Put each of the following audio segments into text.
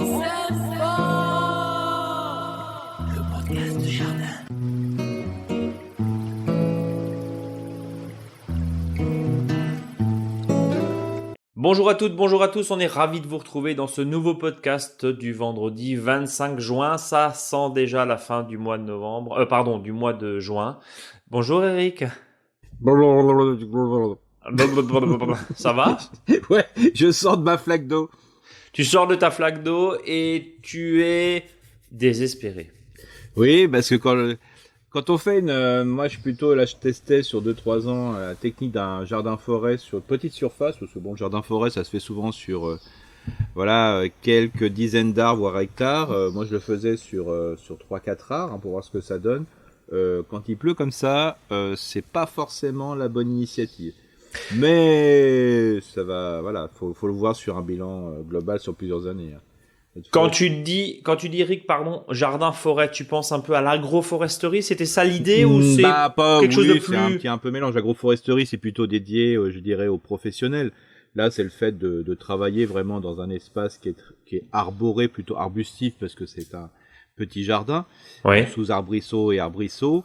s'aime fort. Le podcast de jardin. Bonjour à toutes, bonjour à tous, on est ravis de vous retrouver dans ce nouveau podcast du vendredi 25 juin. Ça sent déjà la fin du mois de novembre, du mois de juin. Bonjour Eric. Ça va? Ouais, je sors de ma flaque d'eau. Tu sors de ta flaque d'eau et tu es désespéré. Oui, parce que quand on fait moi je testais sur 2-3 ans la technique d'un jardin-forêt sur petite surface, parce que bon, le jardin-forêt ça se fait souvent sur quelques dizaines d'arbres voire hectares. Moi je le faisais sur 3-4 arbres pour voir ce que ça donne. Quand il pleut comme ça, c'est pas forcément la bonne initiative. Mais ça va, voilà, faut le voir sur un bilan global sur plusieurs années. Quand tu dis Eric, jardin-forêt, tu penses un peu à l'agroforesterie, c'était ça l'idée ou c'est quelque chose de plus... C'est un peu mélange. L'agroforesterie, c'est plutôt dédié, je dirais, aux professionnels. Là, c'est le fait de travailler vraiment dans un espace qui est arboré, plutôt arbustif, parce que c'est un petit jardin, ouais. Sous arbrisseau et arbrisseau,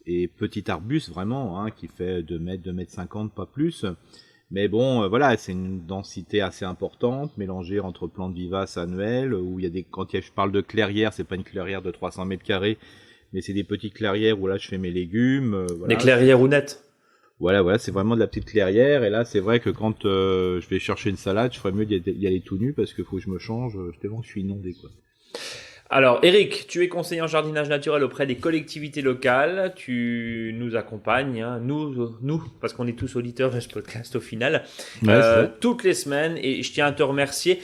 et petit arbuste vraiment, qui fait 2 mètres, 2 mètres 50, pas plus. Mais bon, voilà, c'est une densité assez importante, mélangée entre plantes vivaces annuelles, où il y a quand je parle de clairière, c'est pas une clairière de 300 mètres carrés, mais c'est des petites clairières où là je fais mes légumes. Des clairières hounettes. Voilà, c'est vraiment de la petite clairière, et là c'est vrai que quand je vais chercher une salade, je ferais mieux d'y aller tout nu, parce qu'il faut que je me change, tellement que je suis inondé, quoi. Alors, Eric, tu es conseiller en jardinage naturel auprès des collectivités locales. Tu nous accompagnes, nous, parce qu'on est tous auditeurs de ce podcast au final, toutes les semaines. Et je tiens à te remercier.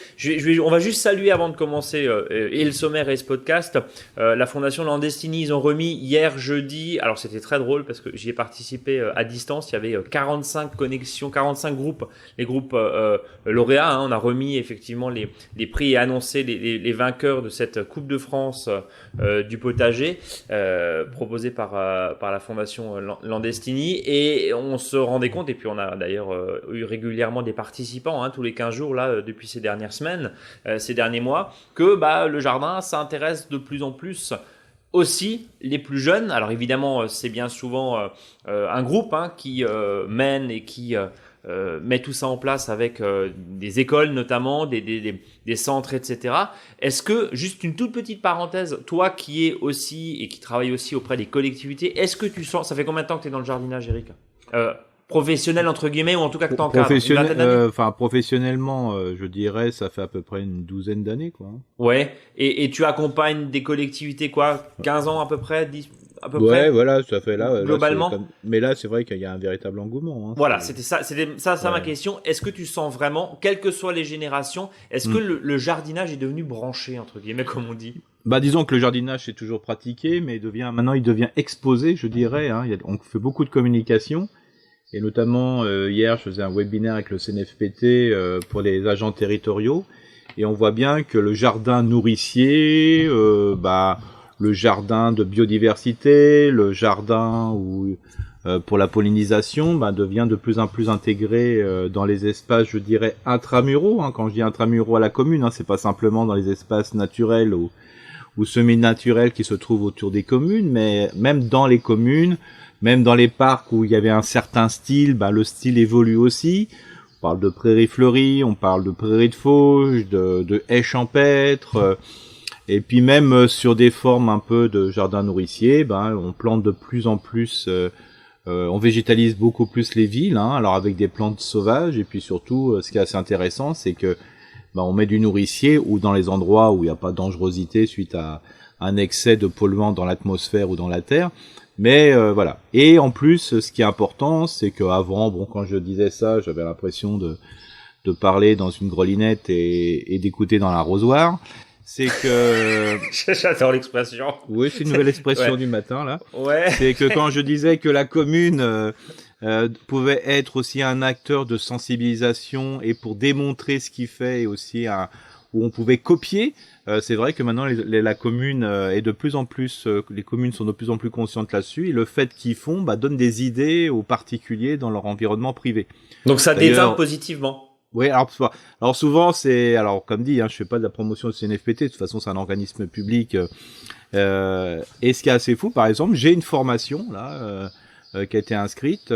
On va juste saluer avant de commencer et le sommaire et ce podcast. La Fondation Landestini, ils ont remis hier jeudi. Alors, c'était très drôle parce que j'y ai participé à distance. Il y avait 45 connexions, 45 groupes, les groupes lauréats. On a remis effectivement les prix et annoncé les vainqueurs de cette Coupe de France du potager proposé par la Fondation Landestini, et on se rendait compte, et puis on a d'ailleurs eu régulièrement des participants tous les 15 jours là depuis ces dernières semaines, ces derniers mois, que le jardin s'intéresse de plus en plus aussi les plus jeunes. Alors évidemment c'est bien souvent un groupe qui mène et qui met tout ça en place avec des écoles notamment, des centres, etc. Est-ce que, juste une toute petite parenthèse, toi qui es aussi et qui travaille aussi auprès des collectivités, est-ce que tu sens, ça fait combien de temps que tu es dans le jardinage, Eric, professionnel entre guillemets, ou en tout cas que tu encadres? Professionnellement, je dirais, ça fait à peu près une 12aine d'années, quoi. Ouais, et tu accompagnes des collectivités, 15 ans à peu près, 10 à peu près. Ouais, voilà, ça fait là. Globalement. Mais là, c'est vrai qu'il y a un véritable engouement. Voilà, c'était ça ma question. Est-ce que tu sens vraiment, quelles que soient les générations, est-ce que le jardinage est devenu branché, entre guillemets, comme on dit? Disons que le jardinage est toujours pratiqué, mais maintenant il devient exposé, je dirais. On fait beaucoup de communication. Et notamment, hier, je faisais un webinaire avec le CNFPT pour les agents territoriaux. Et on voit bien que le jardin nourricier, le jardin de biodiversité, le jardin pour la pollinisation, devient de plus en plus intégré dans les espaces, je dirais, intramuraux. Quand je dis intramuraux à la commune, c'est pas simplement dans les espaces naturels ou semi-naturels qui se trouvent autour des communes, mais même dans les communes, même dans les parcs où il y avait un certain style, le style évolue aussi. On parle de prairies fleuries, on parle de prairies de fauche, de haies champêtres, et puis même sur des formes un peu de jardin nourricier, on plante de plus en plus, on végétalise beaucoup plus les villes, alors avec des plantes sauvages, et puis surtout, ce qui est assez intéressant, c'est que on met du nourricier ou dans les endroits où il n'y a pas de dangerosité suite à un excès de polluants dans l'atmosphère ou dans la terre. Mais voilà. Et en plus, ce qui est important, c'est qu'avant, quand je disais ça, j'avais l'impression de parler dans une grelinette et d'écouter dans l'arrosoir. C'est que... J'adore l'expression. Oui, c'est une nouvelle expression du matin, là. Ouais. C'est que quand je disais que la commune pouvait être aussi un acteur de sensibilisation et pour démontrer ce qu'il fait, et aussi où on pouvait copier, c'est vrai que maintenant la commune est de plus en plus, les communes sont de plus en plus conscientes là-dessus, et le fait qu'ils font donne des idées aux particuliers dans leur environnement privé. Donc ça déteint positivement. Oui, alors souvent alors comme dit, je fais pas de la promotion de CNFPT. De toute façon, c'est un organisme public. Et ce qui est assez fou, par exemple, j'ai une formation là qui a été inscrite,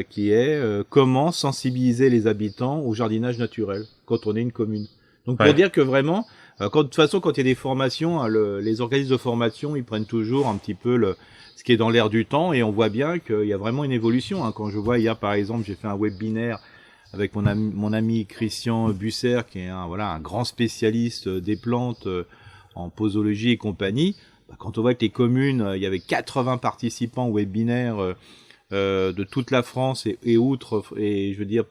qui est comment sensibiliser les habitants au jardinage naturel quand on est une commune. Donc pour dire que vraiment, de toute façon, quand il y a des formations, les organismes de formation, ils prennent toujours un petit peu ce qui est dans l'air du temps, et on voit bien qu'il y a vraiment une évolution. Quand je vois hier, par exemple, j'ai fait un webinaire avec mon ami Christian Busser, qui est un grand spécialiste des plantes en posologie et compagnie. Quand on voit que les communes, il y avait 80 participants au webinaire de toute la France et outre, et je veux dire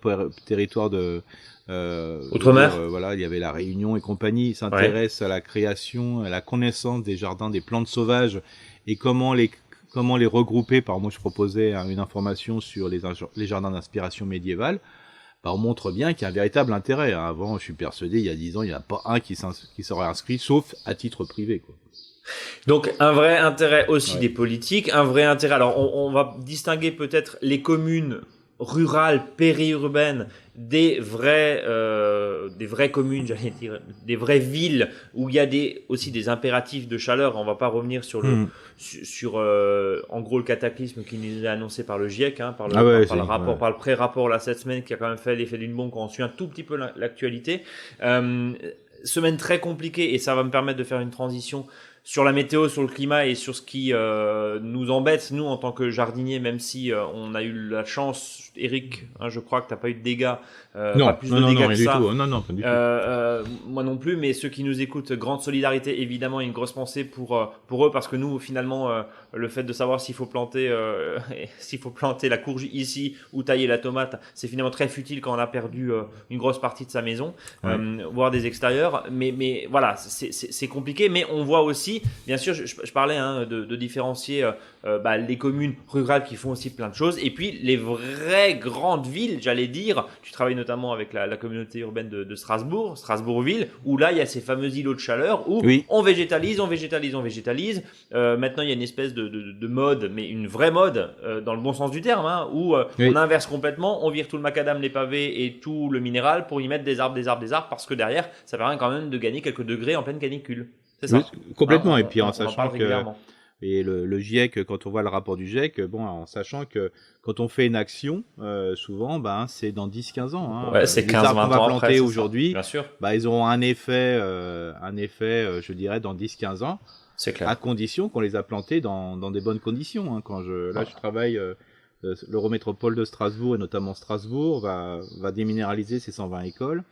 territoire de Outre-mer. Il y avait la Réunion et compagnie. Ils s'intéressent à la création, à la connaissance des jardins, des plantes sauvages et comment les regrouper. Par moi, je proposais une information sur les jardins d'inspiration médiévale. On montre bien qu'il y a un véritable intérêt. Avant, je suis persuadé, il y a 10 ans, il n'y en a pas un qui serait inscrit, sauf à titre privé, quoi. Donc un vrai intérêt aussi des politiques, un vrai intérêt. Alors on va distinguer peut-être les communes rurales, périurbaines, des vraies communes, j'allais dire, des vraies villes où il y a aussi des impératifs de chaleur. On va pas revenir sur en gros le cataclysme qui nous est annoncé par le GIEC, par le pré-rapport là cette semaine qui a quand même fait l'effet d'une bombe quand on suit un tout petit peu l'actualité. Semaine très compliquée, et ça va me permettre de faire une transition sur la météo, sur le climat et sur ce qui nous embête, nous, en tant que jardiniers, même si on a eu la chance, Eric, je crois que tu n'as pas eu de dégâts, pas plus de dégâts que ça. Non, pas du tout. Moi non plus, mais ceux qui nous écoutent, grande solidarité, évidemment, et une grosse pensée pour eux, parce que nous, finalement, le fait de savoir s'il faut planter la courge ici ou tailler la tomate, c'est finalement très futile quand on a perdu une grosse partie de sa maison, voire des extérieurs. Mais voilà, c'est compliqué, mais on voit aussi, bien sûr, je parlais de différencier les communes rurales qui font aussi plein de choses, et puis les vraies grandes villes, j'allais dire. Tu travailles notamment avec la communauté urbaine de Strasbourg-Ville, où là il y a ces fameux îlots de chaleur où on végétalise. Maintenant il y a une espèce de mode, mais une vraie mode dans le bon sens du terme, où on inverse complètement, on vire tout le macadam, les pavés et tout le minéral pour y mettre des arbres, parce que derrière ça permet quand même de gagner quelques degrés en pleine canicule. C'est ça. Oui, complètement. Et puis en sachant que le GIEC, quand on voit le rapport du GIEC, en sachant que quand on fait une action, souvent, c'est dans 10-15 ans. C'est 15-20 ans. On va planter après, aujourd'hui. Bien sûr. Ils auront un effet, je dirais, dans 10-15 ans. C'est clair. À condition qu'on les a plantés dans des bonnes conditions. Je travaille, l'Eurométropole de Strasbourg, et notamment Strasbourg, va déminéraliser ses 120 écoles.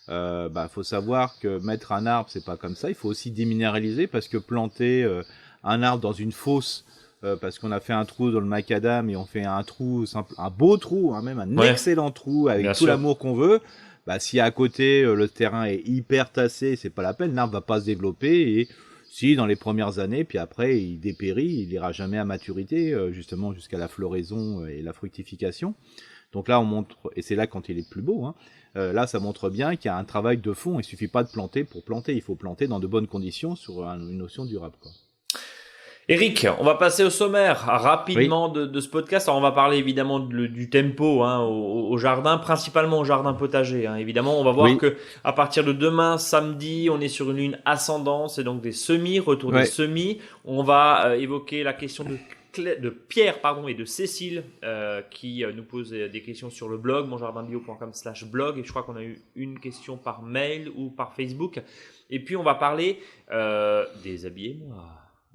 Faut savoir que mettre un arbre, c'est pas comme ça. Il faut aussi déminéraliser, parce que planter un arbre dans une fosse, parce qu'on a fait un trou dans le macadam et on fait un trou simple, un beau trou, même un excellent trou avec tout l'amour qu'on veut. Si à côté le terrain est hyper tassé, c'est pas la peine. L'arbre va pas se développer, et si dans les premières années, puis après il dépérit, il ira jamais à maturité, justement jusqu'à la floraison et la fructification. Donc là on montre, et c'est là quand il est plus beau. Là, ça montre bien qu'il y a un travail de fond. Il suffit pas de planter pour planter. Il faut planter dans de bonnes conditions sur une notion durable, quoi. Eric, on va passer au sommaire rapidement de ce podcast. Alors, on va parler évidemment du tempo au jardin, principalement au jardin potager. Évidemment, on va voir que à partir de demain, samedi, on est sur une lune ascendante, et donc des semis, retour des semis. On va évoquer la question de Pierre et de Cécile qui nous posent des questions sur le blog monjardinbio.com/blog, et je crois qu'on a eu une question par mail ou par Facebook. Et puis on va parler des habillés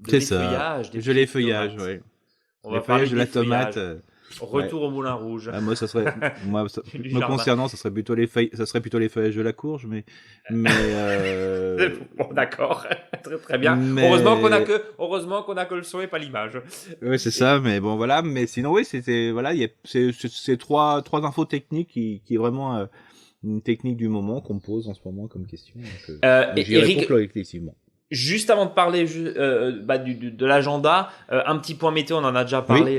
c'est ça, je les feuillages, on va parler de la tomate. Retour au Moulin Rouge. Moi, ça serait, me concernant, ça serait plutôt les feuillages de la courge, mais bon, d'accord, très très bien. Heureusement qu'on a que le son et pas l'image. Oui, c'est ça, mais bon, voilà. Mais sinon, c'est trois infos techniques qui est vraiment une technique du moment qu'on me pose en ce moment comme question. J'y réponds collectivement. Juste avant de parler de l'agenda, un petit point météo, on en a déjà parlé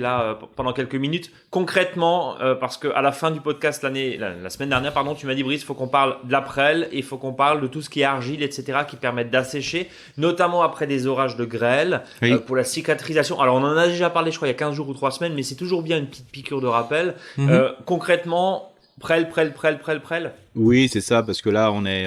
pendant quelques minutes. Concrètement, parce que à la fin du podcast la semaine dernière, tu m'as dit, Brice, il faut qu'on parle de la prêle, et il faut qu'on parle de tout ce qui est argile, etc., qui permettent d'assécher, notamment après des orages de grêle, pour la cicatrisation. Alors on en a déjà parlé, je crois, il y a 15 jours ou 3 semaines, mais c'est toujours bien une petite piqûre de rappel. Concrètement, Prêle. Oui, c'est ça, parce que là, on est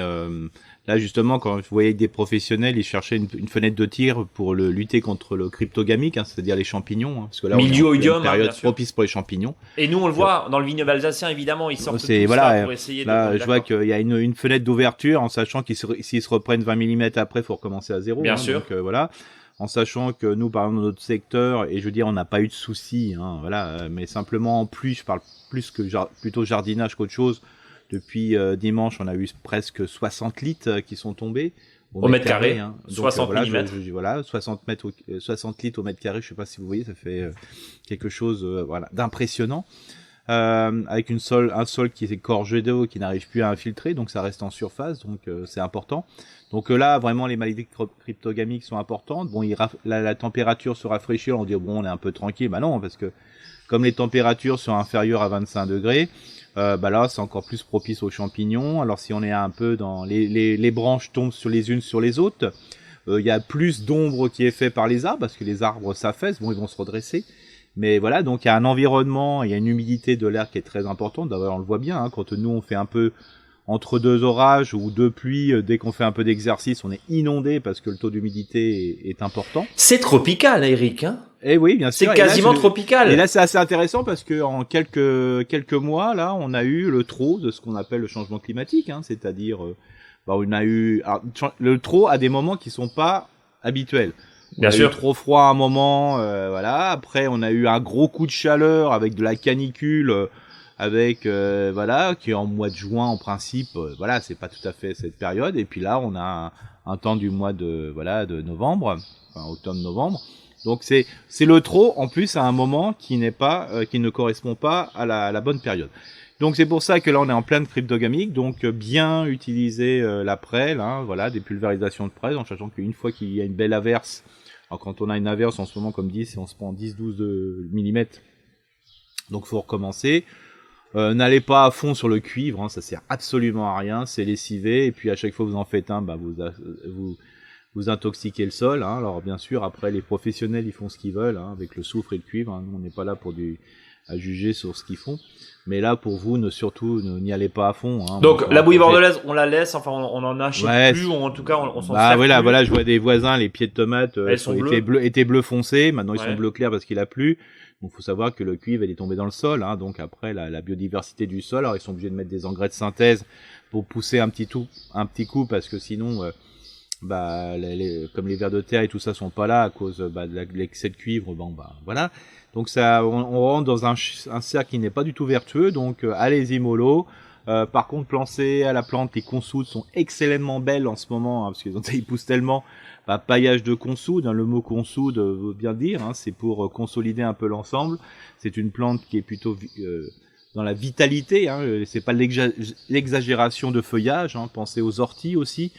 là justement quand vous voyez des professionnels, ils cherchaient une fenêtre de tir pour lutter contre le cryptogamique, hein, c'est-à-dire les champignons, hein, parce que là, on est en Mildiou-oïdium, pleine période bien sûr. propice pour les champignons. Et nous, on le voit dans le vignoble alsacien, évidemment, ils sortent tout ça pour essayer là, de... je vois qu'il y a une fenêtre d'ouverture, en sachant s'ils se reprennent 20 mm après, il faut recommencer à zéro. Bien hein, sûr. Donc, voilà. En sachant que nous, par exemple, dans notre secteur, et je veux dire, on n'a pas eu de soucis, hein, voilà, mais simplement en plus, je parle plutôt jardinage qu'autre chose. Depuis dimanche, on a eu presque 60 litres qui sont tombés au mètre carré. Hein. Donc, 60 voilà, mm. Voilà, 60 litres au mètre carré. Je sais pas si vous voyez, ça fait quelque chose, voilà, d'impressionnant. Avec un sol qui est gorgé d'eau, qui n'arrive plus à infiltrer, donc ça reste en surface, donc c'est important. Donc là, vraiment, les maladies cryptogamiques sont importantes. Bon, la température se rafraîchit, on dit bon, on est un peu tranquille. Bah non, parce que comme les températures sont inférieures à 25 degrés, bah là, c'est encore plus propice aux champignons. Alors si on est un peu dans les branches tombent les unes sur les autres, il y a plus d'ombre qui est fait par les arbres, parce que les arbres s'affaissent, bon, ils vont se redresser. Mais voilà, donc il y a un environnement, il y a une humidité de l'air qui est très importante. D'ailleurs, on le voit bien, hein, quand nous on fait un peu entre deux orages ou deux pluies, dès qu'on fait un peu d'exercice, on est inondé parce que le taux d'humidité est important. C'est tropical, Eric, hein? Eh oui, bien sûr. C'est quasiment tropical. Et là, c'est assez intéressant parce que en quelques mois, là, on a eu le trop de ce qu'on appelle le changement climatique, hein, c'est-à-dire, on a eu le trop à des moments qui sont pas habituels. Bien sûr. On a eu trop froid à un moment, voilà. Après, on a eu un gros coup de chaleur avec de la canicule, voilà, qui est en mois de juin en principe. Voilà, c'est pas tout à fait cette période. Et puis là, on a un temps du mois de novembre, enfin octobre-novembre. Donc c'est le trop en plus à un moment qui ne correspond pas à la bonne période. Donc c'est pour ça que là on est en pleine cryptogamique, donc bien utiliser la prêle, hein, voilà, des pulvérisations de prêle, en sachant qu'une fois qu'il y a une belle averse, alors quand on a une averse en ce moment comme 10, on se prend 10-12 mm, donc faut recommencer. N'allez pas à fond sur le cuivre, hein, ça sert absolument à rien, c'est lessivé, et puis à chaque fois que vous en faites un, bah vous intoxiquez le sol, hein. Alors bien sûr, après les professionnels ils font ce qu'ils veulent, hein, avec le soufre et le cuivre, hein. Nous on n'est pas là à juger sur ce qu'ils font, mais là pour vous n'y allez pas à fond, hein. Donc la bouillie bordelaise on la laisse, enfin on en achète plus, ou en tout cas on s'en sert plus. Voilà, je vois des voisins, les pieds de tomates étaient bleu foncé, maintenant ils sont bleu clair parce qu'il a plu. Donc faut savoir que le cuivre il est tombé dans le sol, hein. Donc après la biodiversité du sol, alors ils sont obligés de mettre des engrais de synthèse pour pousser un petit coup, parce que sinon comme les vers de terre et tout ça sont pas là à cause de l'excès de cuivre, voilà. Donc ça, on rentre dans un cercle qui n'est pas du tout vertueux. Donc allez-y mollo. Par contre, plancer à la plante, les consoudes sont excellemment belles en ce moment, hein, parce qu'ils poussent tellement. Paillage de consoude, hein, le mot consoude veut bien dire, hein, c'est pour consolider un peu l'ensemble. C'est une plante qui est plutôt dans la vitalité, hein, c'est pas l'exagération de feuillage, hein. Pensez aux orties aussi,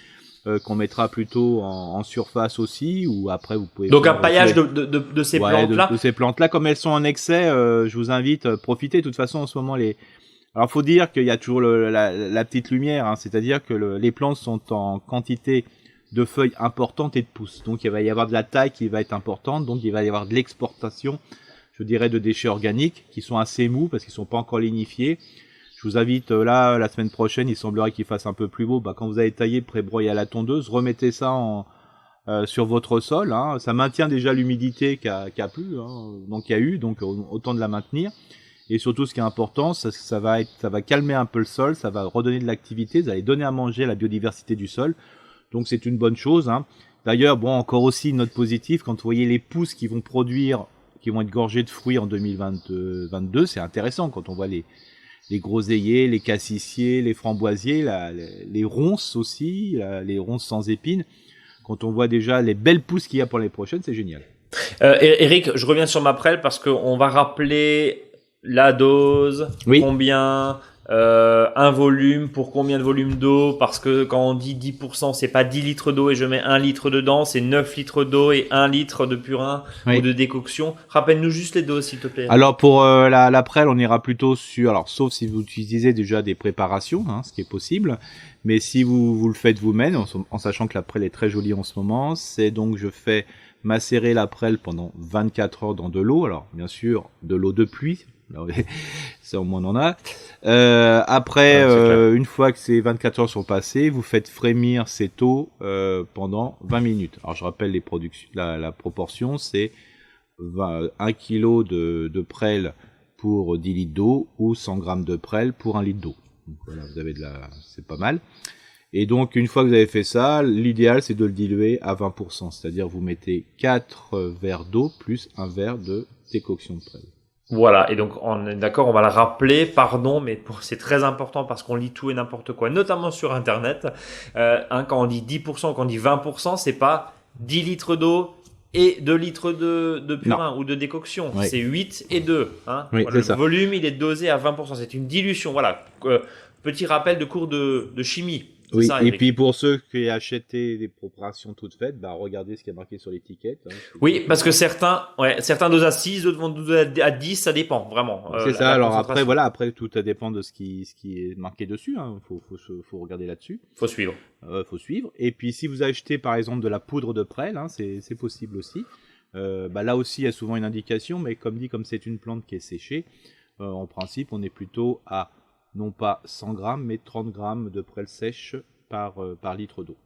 qu'on mettra plutôt en surface aussi, ou après vous pouvez... Donc un paillage de ces plantes-là. De ces plantes-là, comme elles sont en excès, je vous invite à profiter. De toute façon, en ce moment, alors faut dire qu'il y a toujours la petite lumière, hein, c'est-à-dire que les plantes sont en quantité de feuilles importantes et de pousses. Donc il va y avoir de la taille qui va être importante, donc il va y avoir de l'exportation, je dirais, de déchets organiques qui sont assez mous parce qu'ils sont pas encore lignifiés. Je vous invite là, la semaine prochaine, il semblerait qu'il fasse un peu plus beau. Quand vous avez taillé, pré-broyé à la tondeuse, remettez ça sur votre sol, hein. Ça maintient déjà l'humidité qu'il y a plu, hein, donc il y a eu, donc autant de la maintenir. Et surtout, ce qui est important, ça va calmer un peu le sol, ça va redonner de l'activité, vous allez donner à manger à la biodiversité du sol. Donc c'est une bonne chose, hein. D'ailleurs, encore aussi une note positive, quand vous voyez les pousses qui vont être gorgées de fruits en 2022, c'est intéressant quand on voit les groseilliers, les cassissiers, les framboisiers, les ronces aussi, les ronces sans épines. Quand on voit déjà les belles pousses qu'il y a pour les prochaines, c'est génial. Eric, je reviens sur ma prêle parce qu'on va rappeler la dose, combien, un volume, pour combien de volume d'eau, parce que quand on dit 10%, c'est pas 10 litres d'eau et je mets 1 litre dedans, c'est 9 litres d'eau et 1 litre de purin ou de décoction. Rappelle-nous juste les doses, s'il te plaît. Alors pour la prêle, on ira plutôt sauf si vous utilisez déjà des préparations, hein, ce qui est possible, mais si vous le faites vous-même, en sachant que la prêle est très jolie en ce moment, c'est donc je fais macérer la prêle pendant 24 heures dans de l'eau, alors bien sûr de l'eau de pluie, Ça au moins on en a. Après, une fois que ces 24 heures sont passées, vous faites frémir ces taux pendant 20 minutes. Alors je rappelle les productions, la proportion, c'est 1 kg de prêle pour 10 litres d'eau ou 100 grammes de prêle pour 1 litre d'eau. Donc voilà, vous avez c'est pas mal. Et donc, une fois que vous avez fait ça, l'idéal, c'est de le diluer à 20%. C'est-à-dire, vous mettez 4 verres d'eau plus un verre de décoction de prêle. Voilà, et donc on est d'accord, on va le rappeler, pardon, mais c'est très important parce qu'on lit tout et n'importe quoi, notamment sur Internet. Quand on dit 10%, quand on dit 20%, c'est pas 10 litres d'eau et 2 litres de purin ou de décoction. Oui. C'est 8 et 2. Hein. Oui, Voilà, c'est ça. le volume, il est dosé à 20%. C'est une dilution. Voilà. Petit rappel de cours de chimie. Oui, ça, et Eric. puis pour ceux qui achetaient des préparations toutes faites, regardez ce qui est marqué sur l'étiquette. Hein, Oui, parce que certains dosent à 6, d'autres vont doser à 10, ça dépend, vraiment. C'est ça, alors après, tout dépend de ce qui est marqué dessus, hein. Faut regarder là-dessus. Faut suivre. Faut suivre. Et puis si vous achetez par exemple de la poudre de prêle, hein, c'est possible aussi. Là aussi, il y a souvent une indication, mais comme c'est une plante qui est séchée, en principe, on est plutôt à non pas 100 grammes, mais 30 grammes de prêle sèche par litre d'eau.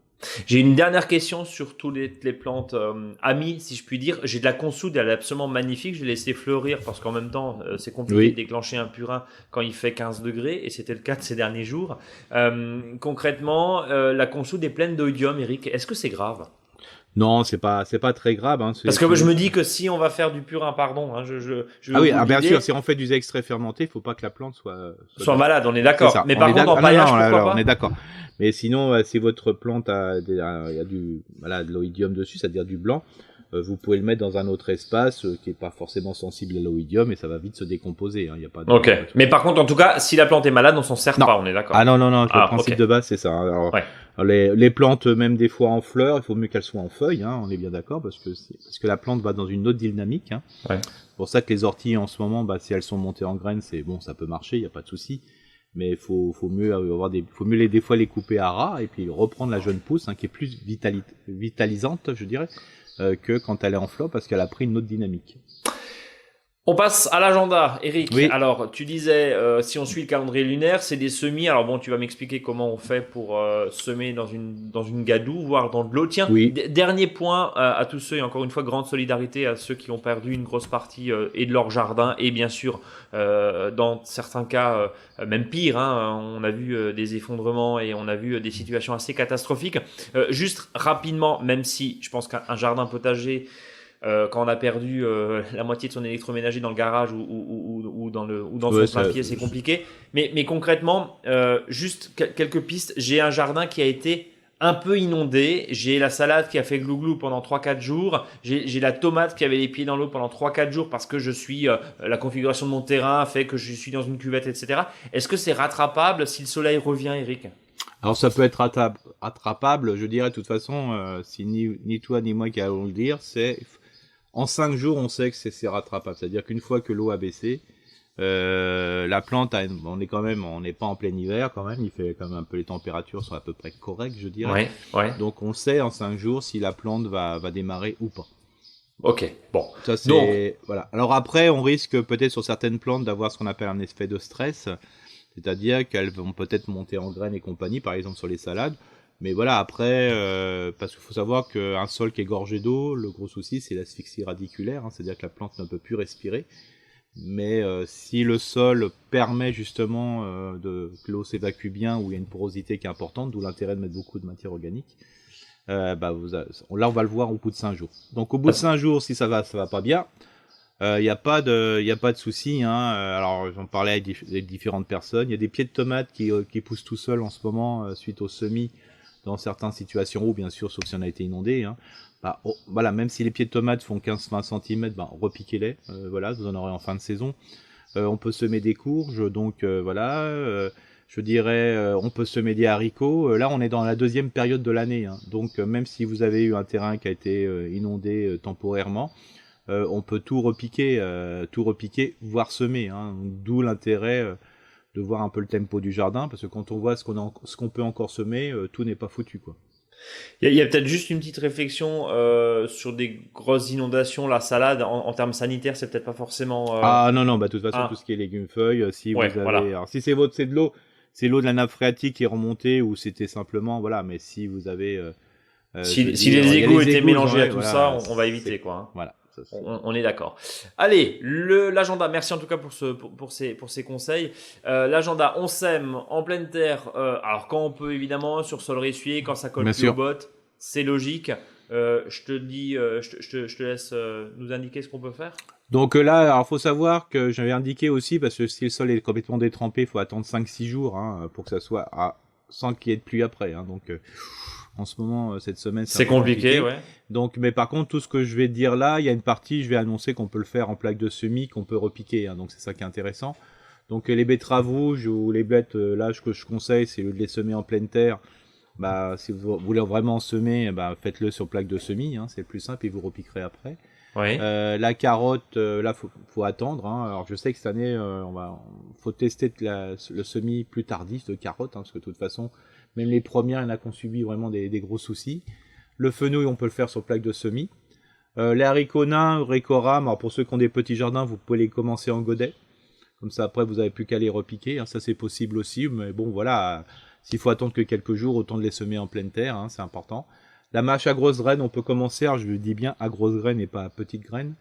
J'ai une dernière question sur toutes les plantes amies, si je puis dire. J'ai de la consoude, elle est absolument magnifique. Je l'ai laissée fleurir parce qu'en même temps, c'est compliqué de déclencher un purin quand il fait 15 degrés, et c'était le cas de ces derniers jours. Concrètement, la consoude est pleine d'oïdium, Eric. Est-ce que c'est grave ? Non, c'est pas très grave. Hein, parce que je me dis que si on va faire du purin, pardon, hein, bien sûr, si on fait du extrait fermenté, il faut pas que la plante soit malade, on est d'accord. Mais par contre, en paillage, pourquoi pas ? On est d'accord. Mais sinon, si votre plante il y a de l'oïdium dessus, c'est-à-dire du blanc, vous pouvez le mettre dans un autre espace qui est pas forcément sensible à l'oïdium et ça va vite se décomposer. Hein, y a pas de... Ok. Mais par contre, en tout cas, si la plante est malade, on s'en sert pas, on est d'accord. Ah non, le principe de base, c'est ça. Alors, les plantes, même des fois en fleurs, il faut mieux qu'elles soient en feuilles, hein, on est bien d'accord, parce que la plante va dans une autre dynamique. Hein. Ouais. C'est pour ça que les orties, en ce moment, si elles sont montées en graines, c'est bon, ça peut marcher, il n'y a pas de souci. Mais faut mieux des fois les couper à ras et puis reprendre la jeune pousse, hein, qui est plus vitalisante, je dirais, que quand elle est en fleur, parce qu'elle a pris une autre dynamique. On passe à l'agenda, Eric. Oui. Alors, tu disais, si on suit le calendrier lunaire, c'est des semis. Alors bon, tu vas m'expliquer comment on fait pour semer dans une gadoue, voire dans de l'eau. Tiens, dernier point à tous ceux, et encore une fois, grande solidarité à ceux qui ont perdu une grosse partie et de leur jardin, et bien sûr, dans certains cas, même pire, hein, on a vu des effondrements et on a vu des situations assez catastrophiques. Juste rapidement, même si je pense qu'un jardin potager... quand on a perdu la moitié de son électroménager dans le garage ou dans son plein-pied, c'est compliqué. Mais concrètement, juste quelques pistes. J'ai un jardin qui a été un peu inondé. J'ai la salade qui a fait glouglou pendant 3-4 jours. J'ai la tomate qui avait les pieds dans l'eau pendant 3-4 jours parce que la configuration de mon terrain fait que je suis dans une cuvette, etc. Est-ce que c'est rattrapable si le soleil revient, Eric ? Alors ça peut être rattrapable, je dirais de toute façon, si ni toi ni moi qui allons le dire, c'est... En 5 jours, on sait que c'est rattrapable. C'est-à-dire qu'une fois que l'eau a baissé, la plante, on n'est pas en plein hiver quand même. Il fait quand même un peu, les températures sont à peu près correctes, je dirais. Ouais. Donc on sait en 5 jours si la plante va démarrer ou pas. Ok, bon. Ça c'est voilà. Alors après, on risque peut-être sur certaines plantes d'avoir ce qu'on appelle un effet de stress, c'est-à-dire qu'elles vont peut-être monter en graines et compagnie, par exemple sur les salades. Mais voilà, après, parce qu'il faut savoir qu'un sol qui est gorgé d'eau, le gros souci, c'est l'asphyxie radiculaire, hein, c'est-à-dire que la plante ne peut plus respirer. Mais si le sol permet justement que l'eau s'évacue bien, où il y a une porosité qui est importante, d'où l'intérêt de mettre beaucoup de matière organique, là, on va le voir au bout de 5 jours. Donc au bout de 5 jours, si ça va pas bien, il n'y a pas de souci. Hein. Alors j'en parlais avec différentes personnes. Il y a des pieds de tomates qui poussent tout seuls en ce moment suite aux semis, dans certaines situations où, bien sûr, sauf si on a été inondé, hein, voilà, même si les pieds de tomates font 15-20 cm, repiquez-les, voilà, vous en aurez en fin de saison. On peut semer des courges, donc je dirais, on peut semer des haricots. Là, on est dans la deuxième période de l'année, hein, donc même si vous avez eu un terrain qui a été inondé temporairement, on peut tout repiquer, voire semer, hein, d'où l'intérêt de voir un peu le tempo du jardin, parce que quand on voit ce qu'on peut encore semer, tout n'est pas foutu, quoi. Il y a peut-être juste une petite réflexion sur des grosses inondations. La salade, en termes sanitaires, c'est peut-être pas forcément. Ah non, non, bah de toute façon, Ah. tout ce qui est légumes feuilles, si Ouais, vous avez... voilà. Alors si c'est de l'eau, c'est l'eau de la nappe phréatique qui est remontée ou c'était simplement... Voilà, mais si vous avez... je veux Si dire, les il y a égouts étaient égouts, mélangés à ouais, tout voilà, ça, on va éviter quoi. Hein. Voilà. Ça, c'est- On est d'accord. Allez, l'agenda. Merci en tout cas pour ces conseils. L'agenda, on sème en pleine terre. Alors quand on peut évidemment sur sol ressuyé, quand ça colle Bien plus sûr. aux bottes, c'est logique. Je te dis, je te laisse nous indiquer ce qu'on peut faire. Donc là, alors faut savoir que j'avais indiqué aussi, parce que si le sol est complètement détrempé, il faut attendre 5-6 jours hein, pour que ça soit sans qu'il y ait de pluie après. Hein, donc en ce moment, cette semaine, C'est un peu compliqué, ouais. Donc, mais par contre, tout ce que je vais dire là, il y a une partie, je vais annoncer qu'on peut le faire en plaque de semis, qu'on peut repiquer. Hein, donc c'est ça qui est intéressant. Donc les betteraves rouges ou les blettes, là, ce que je conseille, c'est de les semer en pleine terre. Bah, si vous voulez vraiment semer, bah, faites-le sur plaque de semis, hein, c'est le plus simple et vous repiquerez après. Oui. La carotte, là, faut attendre. Hein. Alors, je sais que cette année, faut tester le semis plus tardif de carottes, hein, parce que de toute façon, même les premières, il y en a qui ont subi vraiment des gros soucis. Le fenouil, on peut le faire sur plaque de semis. Les haricots nains, récoram, alors pour ceux qui ont des petits jardins, vous pouvez les commencer en godet. Comme ça, après, vous n'avez plus qu'à les repiquer. Hein. Ça, c'est possible aussi. Mais bon, voilà, s'il faut attendre que quelques jours, autant de les semer en pleine terre, hein, c'est important. La mâche à grosses graines, on peut commencer, alors je dis bien à grosses graines et pas à petites graines.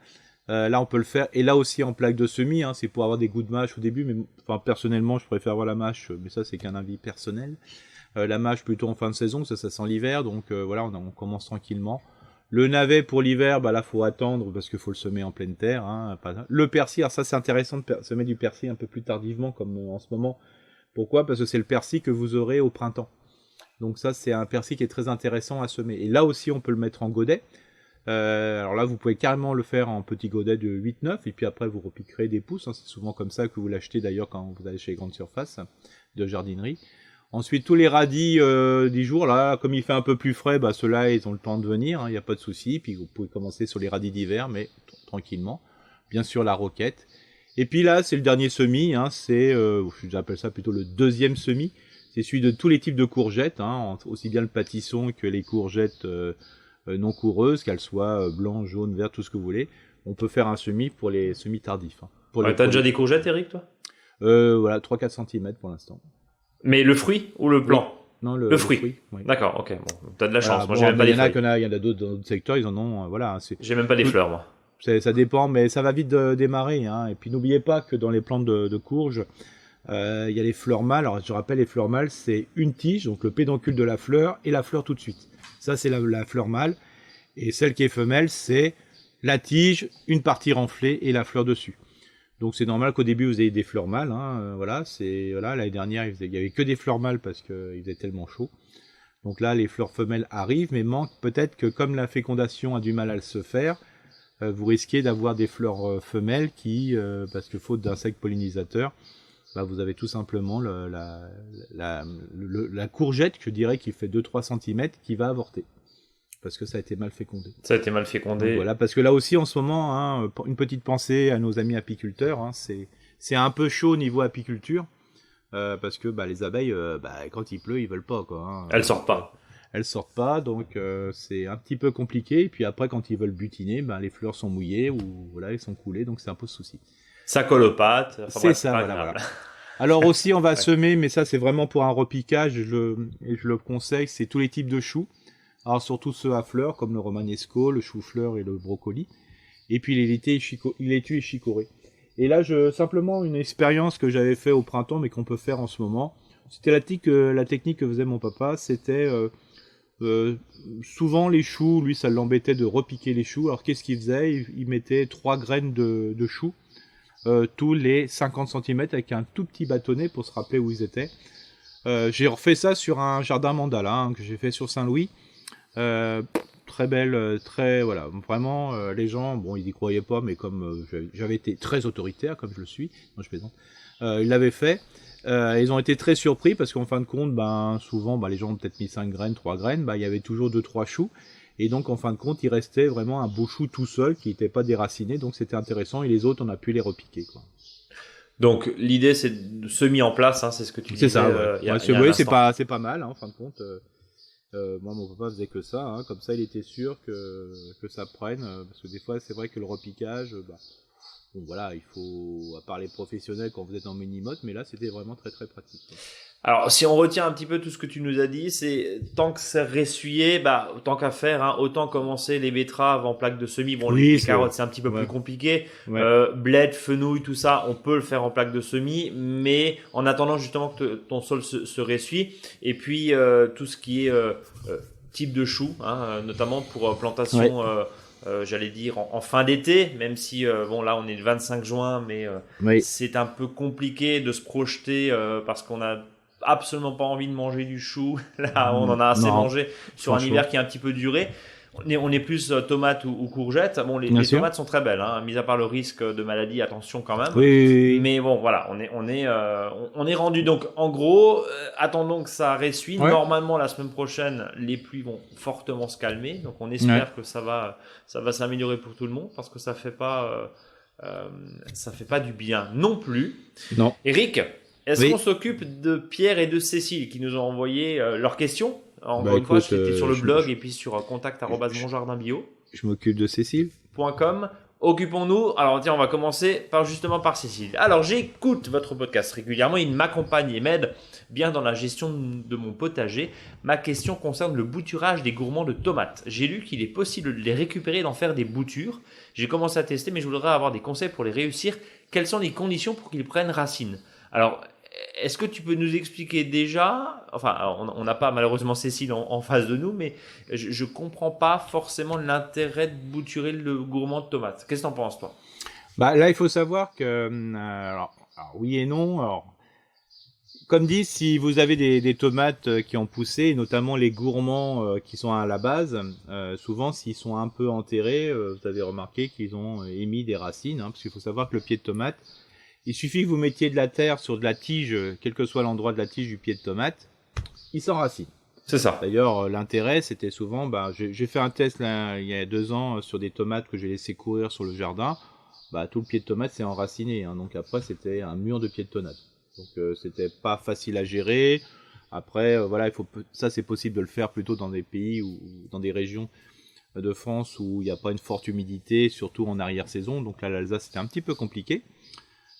Là, on peut le faire. Et là aussi, en plaque de semis, hein, c'est pour avoir des goûts de mâche au début. Mais enfin, personnellement, je préfère avoir la mâche, mais ça, c'est qu'un avis personnel. La mâche plutôt en fin de saison, ça sent l'hiver. Donc voilà, on commence tranquillement. Le navet pour l'hiver, bah là, faut attendre parce qu'il faut le semer en pleine terre. Hein, le persil, alors ça, c'est intéressant de semer du persil un peu plus tardivement, comme en ce moment. Pourquoi ? Parce que c'est le persil que vous aurez au printemps. Donc ça, c'est un persil qui est très intéressant à semer. Et là aussi, on peut le mettre en godet. Alors là, vous pouvez carrément le faire en petit godet de 8-9, et puis après, vous repiquerez des pousses. Hein. C'est souvent comme ça que vous l'achetez d'ailleurs quand vous allez chez les grandes surfaces de jardinerie. Ensuite, tous les radis du jour, là, comme il fait un peu plus frais, bah, ceux-là, ils ont le temps de venir, il n'y a pas de souci. Puis vous pouvez commencer sur les radis d'hiver, mais tranquillement. Bien sûr, la roquette. Et puis là, c'est le dernier semis, hein, j'appelle ça plutôt le deuxième semis. C'est celui de tous les types de courgettes, hein, aussi bien le pâtisson que les courgettes non coureuses, qu'elles soient blancs, jaunes, vertes, tout ce que vous voulez. On peut faire un semis pour les semis tardifs. Hein, T'as déjà des courgettes, Eric, toi ? Voilà, 3-4 cm pour l'instant. Mais le fruit ou le plant ? Non, le fruit. Oui. D'accord, ok. Bon, t'as de la chance. Voilà, Moi, bon, j'ai même pas il des y en a fleurs. il y en a d'autres dans d'autres secteurs, ils en ont, voilà. J'ai même pas des fleurs, moi. Ça dépend, mais ça va vite démarrer. Hein. Et puis n'oubliez pas que dans les plantes de courge, il y a les fleurs mâles. Alors je rappelle, les fleurs mâles, c'est une tige, donc le pédoncule de la fleur et la fleur tout de suite. Ça, c'est la fleur mâle. Et celle qui est femelle, c'est la tige, une partie renflée et la fleur dessus. Donc c'est normal qu'au début vous ayez des fleurs mâles. Hein. Voilà, l'année dernière, il y avait que des fleurs mâles parce qu'il faisait tellement chaud. Donc là, les fleurs femelles arrivent, mais manque peut-être que comme la fécondation a du mal à se faire, vous risquez d'avoir des fleurs femelles qui, parce que faute d'insectes pollinisateurs, bah, vous avez tout simplement la courgette, je dirais, qui fait 2-3 cm, qui va avorter. Parce que ça a été mal fécondé. Ça a été mal fécondé. Donc voilà, parce que là aussi, en ce moment, hein, une petite pensée à nos amis apiculteurs, hein, c'est un peu chaud au niveau apiculture, parce que bah, les abeilles, quand il pleut, ils veulent pas. Quoi, hein. Elles sortent pas. Elles sortent pas, donc c'est un petit peu compliqué. Et puis après, quand ils veulent butiner, les fleurs sont mouillées ou voilà, elles sont coulées, donc c'est un peu souci. Ça colle aux pattes. Enfin, c'est bref, ça, pas voilà, agréable. voilà. Alors aussi, on va semer, mais ça c'est vraiment pour un repiquage, et je le conseille, c'est tous les types de choux. Alors surtout ceux à fleurs, comme le romanesco, le chou-fleur et le brocoli. Et puis les laitues et chicorées. Et là, simplement une expérience que j'avais fait au printemps, mais qu'on peut faire en ce moment. C'était la technique que faisait mon papa, c'était... souvent les choux, lui ça l'embêtait de repiquer les choux. Alors qu'est-ce qu'il faisait ? Il mettait 3 graines de choux tous les 50 cm avec un tout petit bâtonnet pour se rappeler où ils étaient. J'ai refait ça sur un jardin mandala que j'ai fait sur Saint-Louis. Très belle, voilà, vraiment les gens, bon ils y croyaient pas, mais comme j'avais été très autoritaire, comme je le suis, non je plaisante, ils l'avaient fait. Ils ont été très surpris parce qu'en fin de compte, souvent, les gens ont peut-être mis 5 graines, 3 graines, il y avait toujours 2-3 choux. Et donc, en fin de compte, il restait vraiment un beau chou tout seul qui n'était pas déraciné. Donc, c'était intéressant. Et les autres, on a pu les repiquer, quoi. Donc, l'idée, c'est de se mettre en place, hein, c'est ce que tu disais. C'est ça, ouais. Il y a vous voyez, un instant. c'est pas mal, hein, en fin de compte. Moi, mon papa faisait que ça, hein. Comme ça, il était sûr que ça prenne, parce que des fois, c'est vrai que le repiquage, bon, voilà, il faut, à part les professionnels quand vous êtes en mini-motte, mais là, c'était vraiment très très pratique, quoi. Alors, si on retient un petit peu tout ce que tu nous as dit, c'est tant que c'est ressuyé, tant qu'à faire, hein, autant commencer les betteraves en plaque de semis. Bon, Oui, les c'est carottes, vrai. c'est un petit peu plus compliqué. Ouais. Bled, fenouil, tout ça, on peut le faire en plaque de semis, mais en attendant justement que ton sol se ressuie. Et puis, tout ce qui est type de chou, hein, notamment pour plantation, j'allais dire en fin d'été, même si, bon, là, on est le 25 juin, mais Oui. c'est un peu compliqué de se projeter parce qu'on a absolument pas envie de manger du chou. Là, on en a assez Non, mangé sur un franchement. hiver qui a un petit peu duré. On est plus tomates ou courgettes. Bon, Bien les sûr. tomates sont très belles, hein, mis à part le risque de maladie, attention quand même. Oui. Mais bon, voilà, on est rendu. Donc, en gros, attendons que ça ressuie. Ouais. Normalement, la semaine prochaine, les pluies vont fortement se calmer. Donc, on espère que ça va s'améliorer pour tout le monde parce que ça fait pas du bien non plus. Non. Eric, est-ce Oui. qu'on s'occupe de Pierre et de Cécile qui nous ont envoyé leurs questions? Encore une fois, écoute, c'était sur le blog et puis sur contact@monjardinbio.com. Je m'occupe de Cécile. Occupons-nous. Alors tiens, on va commencer justement par Cécile. Alors j'écoute votre podcast régulièrement, il m'accompagne et m'aide bien dans la gestion de mon potager. Ma question concerne le bouturage des gourmands de tomates. J'ai lu qu'il est possible de les récupérer et d'en faire des boutures. J'ai commencé à tester, mais je voudrais avoir des conseils pour les réussir. Quelles sont les conditions pour qu'ils prennent racine? Alors, est-ce que tu peux nous expliquer déjà, enfin, on n'a pas malheureusement Cécile en face de nous, mais je comprends pas forcément l'intérêt de bouturer le gourmand de tomates. Qu'est-ce que t'en penses, toi? Là, il faut savoir que, alors, oui et non. Alors, comme dit, si vous avez des tomates qui ont poussé, notamment les gourmands qui sont à la base, souvent s'ils sont un peu enterrés, vous avez remarqué qu'ils ont émis des racines, hein, parce qu'il faut savoir que le pied de tomate, il suffit que vous mettiez de la terre sur de la tige, quel que soit l'endroit de la tige du pied de tomate, il s'enracine. C'est ça. D'ailleurs, l'intérêt, c'était souvent, j'ai fait un test là, il y a 2 ans sur des tomates que j'ai laissé courir sur le jardin. Tout le pied de tomate s'est enraciné, hein, donc après c'était un mur de pied de tomate. Donc c'était pas facile à gérer. Après, voilà, ça c'est possible de le faire plutôt dans des pays ou dans des régions de France où il n'y a pas une forte humidité, surtout en arrière-saison. Donc là, l'Alsace c'était un petit peu compliqué.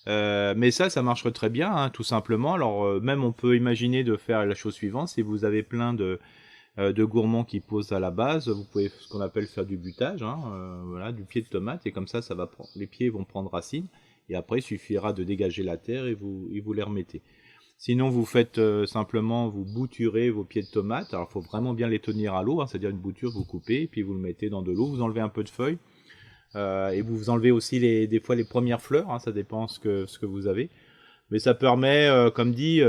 Mais ça marcherait très bien, hein, tout simplement. Alors même on peut imaginer de faire la chose suivante, si vous avez plein de gourmands qui posent à la base, vous pouvez ce qu'on appelle faire du butage, hein, voilà, du pied de tomate, et comme ça va les pieds vont prendre racine, et après il suffira de dégager la terre et vous les remettez. Sinon vous faites simplement, vous bouturez vos pieds de tomate. Alors il faut vraiment bien les tenir à l'eau, hein, c'est-à-dire une bouture, vous coupez, et puis vous le mettez dans de l'eau, vous enlevez un peu de feuilles. Et vous enlevez aussi des fois les premières fleurs, hein, ça dépend ce que vous avez. Mais ça permet, comme dit,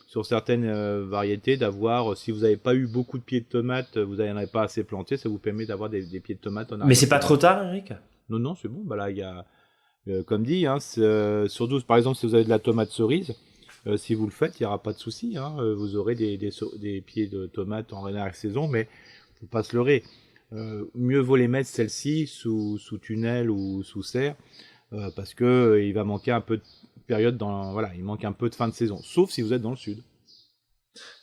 sur certaines variétés, d'avoir, si vous n'avez pas eu beaucoup de pieds de tomates, vous n'en avez pas assez planté, ça vous permet d'avoir des pieds de tomates en arrière. Mais c'est pas trop tard, Eric? Non, c'est bon. Là, il y a, comme dit, hein, sur 12, par exemple, si vous avez de la tomate cerise, si vous le faites, il n'y aura pas de souci, hein, vous aurez des pieds de tomates en arrière-saison, mais faut pas se leurrer. Mieux vaut les mettre celles-ci sous tunnel ou sous serre, parce que il va manquer un peu de période il manque un peu de fin de saison, sauf si vous êtes dans le sud.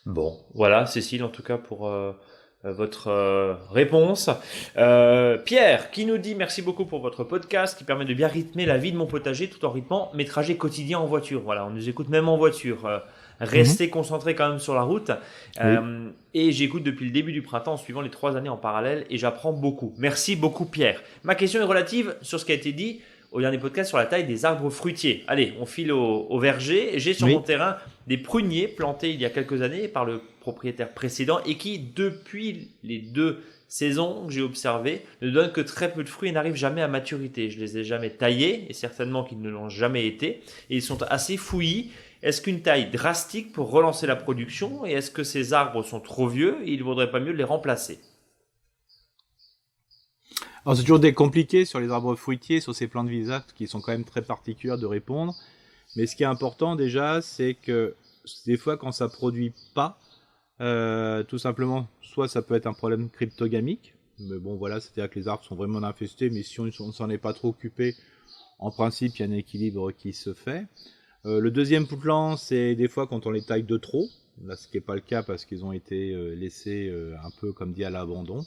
Bon, voilà, Cécile, en tout cas pour votre réponse. Pierre, qui nous dit merci beaucoup pour votre podcast qui permet de bien rythmer la vie de mon potager tout en rythmant mes trajets quotidiens en voiture. Voilà, on nous écoute même en voiture. Restez concentrés quand même sur la route. Et j'écoute depuis le début du printemps en suivant les 3 années en parallèle et j'apprends beaucoup. Merci beaucoup Pierre. Ma question est relative sur ce qui a été dit au dernier podcast sur la taille des arbres fruitiers. Allez, on file au verger. J'ai sur mon terrain des pruniers plantés il y a quelques années par le propriétaire précédent et qui, depuis les 2 saisons que j'ai observées, ne donnent que très peu de fruits et n'arrivent jamais à maturité. Je les ai jamais taillés et certainement qu'ils ne l'ont jamais été. Et ils sont assez fouillis. Est-ce qu'une taille drastique pour relancer la production et est-ce que ces arbres sont trop vieux et il ne vaudrait pas mieux les remplacer? Alors c'est toujours compliqué sur les arbres fruitiers, sur ces plantes visaces qui sont quand même très particulières de répondre. Mais ce qui est important déjà, c'est que des fois quand ça produit pas, tout simplement, soit ça peut être un problème cryptogamique, mais bon voilà, c'est-à-dire que les arbres sont vraiment infestés, mais si on ne s'en est pas trop occupé, en principe il y a un équilibre qui se fait. Le deuxième plan, c'est des fois quand on les taille de trop. Là, ce qui n'est pas le cas parce qu'ils ont été laissés un peu, comme dit, à l'abandon.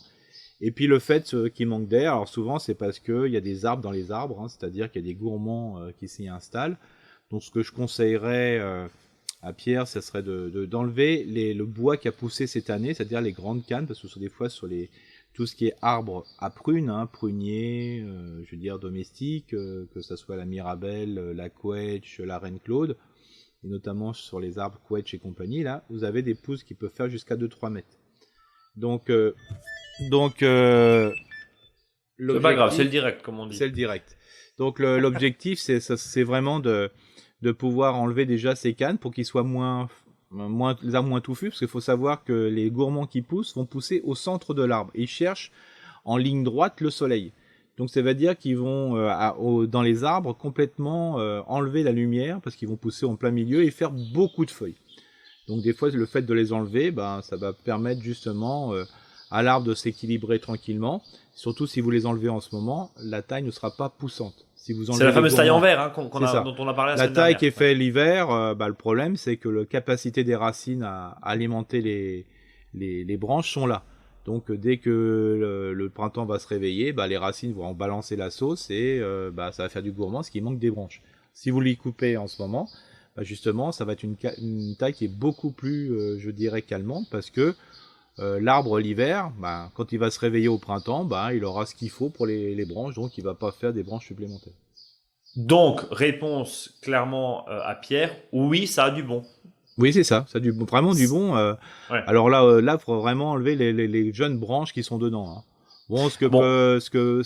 Et puis le fait qu'il manque d'air, alors souvent c'est parce qu'il y a des arbres dans les arbres, hein, c'est-à-dire qu'il y a des gourmands qui s'y installent. Donc ce que je conseillerais à Pierre, ce serait d'enlever le bois qui a poussé cette année, c'est-à-dire les grandes cannes, parce que des fois sur tout ce qui est arbre à prunes, hein, prunier, je veux dire domestique, que ce soit la Mirabelle, la Quetch, la Reine Claude, et notamment sur les arbres Quetch et compagnie, là, vous avez des pousses qui peuvent faire jusqu'à 2-3 mètres. Donc c'est pas grave, c'est le direct, comme on dit. C'est le direct. Donc l'objectif, c'est vraiment de pouvoir enlever déjà ces cannes pour qu'ils soient les arbres moins touffus, parce qu'il faut savoir que les gourmands qui poussent vont pousser au centre de l'arbre. Ils cherchent en ligne droite le soleil. Donc ça veut dire qu'ils vont dans les arbres complètement enlever la lumière, parce qu'ils vont pousser en plein milieu et faire beaucoup de feuilles. Donc des fois, le fait de les enlever, ça va permettre justement à l'arbre de s'équilibrer tranquillement. Surtout si vous les enlevez en ce moment, la taille ne sera pas poussante. Si vous c'est la fameuse taille en verre hein, dont on a parlé la semaine dernière. La taille qui est faite l'hiver, le problème c'est que la capacité des racines à alimenter les branches sont là. Donc dès que le printemps va se réveiller, les racines vont balancer la sauce et ça va faire du gourmand, ce qui manque des branches. Si vous les coupez en ce moment, justement ça va être une taille qui est beaucoup plus, je dirais, calmante, parce que l'arbre l'hiver, quand il va se réveiller au printemps, il aura ce qu'il faut pour les branches, donc il ne va pas faire des branches supplémentaires. Donc, réponse clairement à Pierre, oui, ça a du bon. Oui, c'est ça a vraiment du bon. Ouais. Alors là, faut vraiment enlever les jeunes branches qui sont dedans. Hein. Bon, ce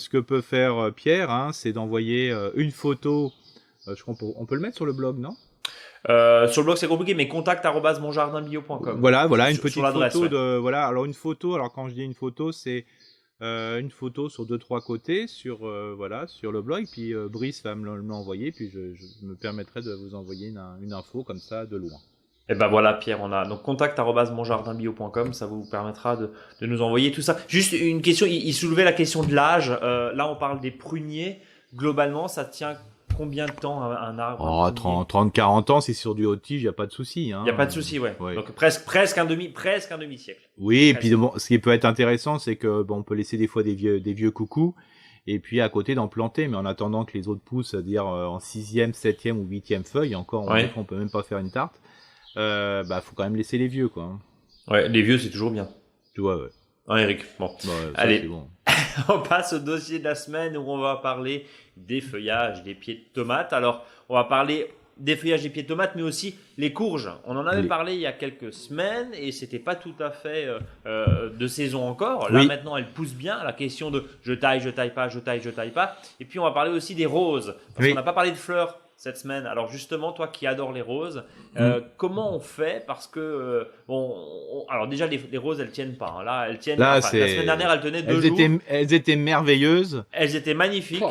que peut faire Pierre, hein, c'est d'envoyer une photo. Je crois on peut le mettre sur le blog, non ? Sur le blog c'est compliqué, mais contact@monjardinbio.com. Voilà, une petite photo ouais. Alors une photo. Alors quand je dis une photo, c'est une photo sur 2-3 côtés sur le blog. Puis Brice va me l'envoyer, puis je me permettrai de vous envoyer une info comme ça de loin. Et voilà, Pierre, on a donc contact@monjardinbio.com, ça vous permettra de nous envoyer tout ça. Juste une question, il soulevait la question de l'âge. Là, on parle des pruniers. Globalement, ça tient combien de temps un arbre? 30-40 ans, c'est sur du haut-tige, il n'y a pas de souci. Hein. Il n'y a pas de souci, ouais. Donc presque un demi-siècle. Oui, et puis ce qui peut être intéressant, c'est que on peut laisser des fois des vieux coucous, et puis à côté d'en planter, mais en attendant que les autres poussent, c'est-à-dire en 6e, 7e ou 8e feuille, encore, on peut même pas faire une tarte. Faut quand même laisser les vieux, quoi. Hein. Ouais, les vieux, c'est toujours bien. Tu vois, ouais. Hein, Eric. Bon. Allez. C'est bon. On passe au dossier de la semaine où on va parler des feuillages, des pieds de tomates. Alors, on va parler des feuillages des pieds de tomates, mais aussi les courges. On en avait parlé il y a quelques semaines et c'était pas tout à fait de saison encore. Là, maintenant, elles poussent bien. La question de je taille pas. Et puis, on va parler aussi des roses. Parce qu'on n'a pas parlé de fleurs cette semaine. Alors justement, toi qui adores les roses, comment on fait? Parce que alors déjà les roses elles tiennent pas. Hein. Là elles tiennent. La semaine dernière elles tenaient 2 jours. Elles étaient merveilleuses. Elles étaient magnifiques.